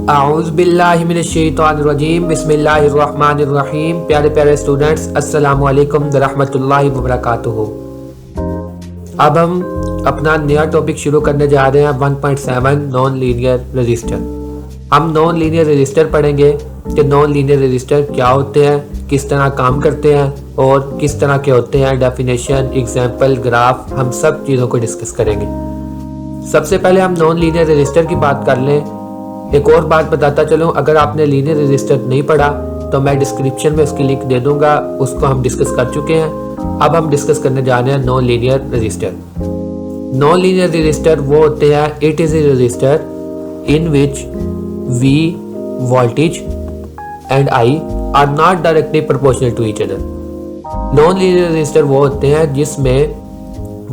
आऊज़ुबिल्लाहिमिनश्शैतानिर्रजीम बिस्मिल्लाहिर्रहमानिर्रहीम। प्यारे प्यारे स्टूडेंट्स, अस्सलामु अलैकुम वरहमतुल्लाहि वबरकातुहू। अब हम अपना नया टॉपिक शुरू करने जा रहे हैं 1.7 नॉन लीनियर रजिस्टर। हम नॉन लीनियर रजिस्टर पढ़ेंगे कि नॉन लीनियर रजिस्टर क्या होते हैं, किस तरह काम करते हैं और किस तरह के होते हैं, डेफिनेशन, एग्जाम्पल, ग्राफ, हम सब चीज़ों को डिस्कस करेंगे। सबसे पहले हम नॉन लीनियर रजिस्टर की बात कर लें। एक और बात बताता चलूँ, अगर आपने लीनियर रजिस्टर नहीं पढ़ा तो मैं डिस्क्रिप्शन में उसकी लिंक दे दूंगा, उसको हम डिस्कस कर चुके हैं। अब हम डिस्कस करने जा रहे हैं non linear register. Non linear register वो होते हैं, it is a register in which V voltage and I are not directly proportional to each other। Non linear register वो होते हैं जिसमें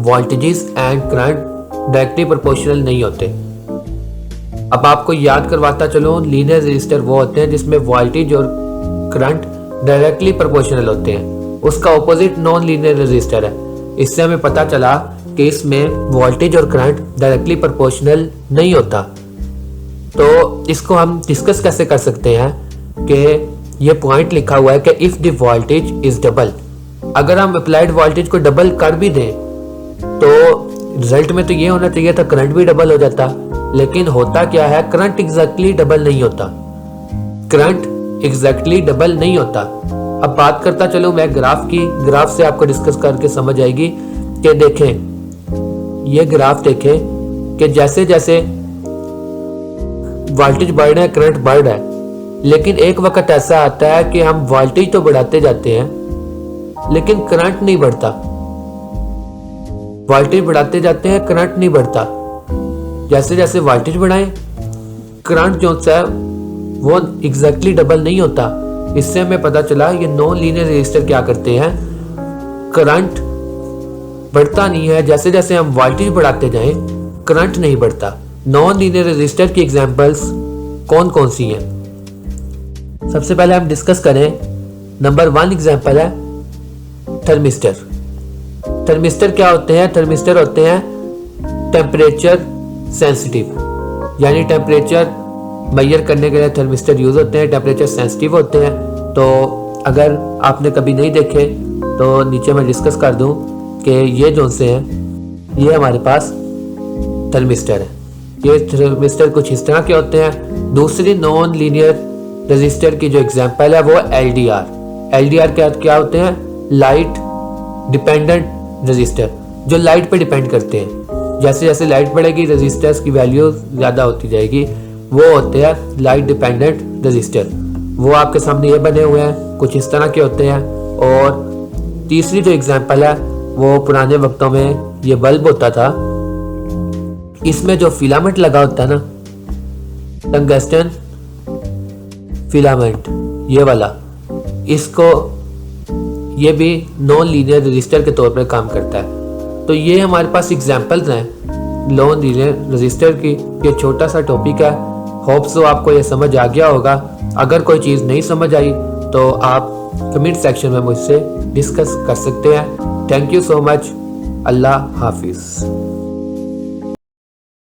voltages and current directly proportional नहीं होते। अब आपको याद करवाता चलो, लीनियर रजिस्टर वो होते हैं जिसमें वोल्टेज और करंट डायरेक्टली प्रोपोर्शनल होते हैं। उसका ऑपोजिट नॉन लीनियर रजिस्टर है। इससे हमें पता चला कि इसमें वोल्टेज और करंट डायरेक्टली प्रोपोर्शनल नहीं होता। तो इसको हम डिस्कस कैसे कर सकते हैं कि ये पॉइंट लिखा हुआ है कि if the voltage is double, अगर हम अप्लाइड वोल्टेज को डबल कर भी दें तो रिजल्ट में तो ये होना चाहिए था, करंट भी डबल हो जाता। लेकिन होता क्या है, करंट एग्जैक्टली डबल नहीं होता। करंट एग्जैक्टली डबल नहीं होता। अब बात करता चलो मैं ग्राफ की। ग्राफ से आपको डिस्कस करके समझ आएगी कि देखें, ये ग्राफ देखें कि जैसे जैसे वोल्टेज बढ़ रहा है, करंट बढ़ रहा है। लेकिन एक वक्त ऐसा आता है कि हम वोल्टेज तो बढ़ाते जाते हैं लेकिन करंट नहीं बढ़ता। वोल्टेज बढ़ाते जाते हैं, करंट नहीं बढ़ता। जैसे जैसे वोल्टेज बढ़ाएं, करंट जो है वो एग्जैक्टली डबल नहीं होता। इससे हमें पता चला ये नॉन लीनियर रजिस्टर क्या करते हैं, करंट बढ़ता नहीं है, जैसे जैसे हम वोल्टेज बढ़ाते जाएं करंट नहीं बढ़ता। नॉन लीनियर रजिस्टर की एग्जांपल्स कौन कौन सी हैं? सबसे पहले हम डिस्कस करें, नंबर 1 एग्जांपल है थर्मिस्टर। थर्मिस्टर क्या होते हैं? थर्मिस्टर होते हैं टेम्परेचर सेंसिटिव, यानी टेम्परेचर मेजर करने के लिए थर्मिस्टर यूज होते हैं, टेम्परेचर सेंसिटिव होते हैं। तो अगर आपने कभी नहीं देखे तो नीचे मैं डिस्कस कर दूं कि ये जो से हैं ये हमारे पास थर्मिस्टर है। ये थर्मिस्टर कुछ इस तरह के होते हैं। दूसरी नॉन लीनियर रजिस्टर की जो एग्जांपल है वो LDR। LDR क्या होते हैं? लाइट डिपेंडेंट रजिस्टर, जो लाइट पे डिपेंड करते हैं। जैसे जैसे लाइट बढ़ेगी रजिस्टर्स की वैल्यू ज़्यादा होती जाएगी। वो होते हैं लाइट डिपेंडेंट रजिस्टर। वो आपके सामने ये बने हुए हैं, कुछ इस तरह के होते हैं। और तीसरी जो एग्जांपल है वो पुराने वक्तों में ये बल्ब होता था, इसमें जो फिलामेंट लगा होता है ना, टंगस्टन फिलामेंट, ये वाला, इसको ये भी नॉन लीनियर रजिस्टर के तौर पर काम करता है। तो ये हमारे पास एग्जांपल्स हैं नॉन लीनियर रजिस्टर की। ये छोटा सा टॉपिक है, होप सो आपको ये समझ आ गया होगा। अगर कोई चीज़ नहीं समझ आई तो आप कमेंट सेक्शन में मुझसे डिस्कस कर सकते हैं। Thank you so much. अल्लाह हाफिज़।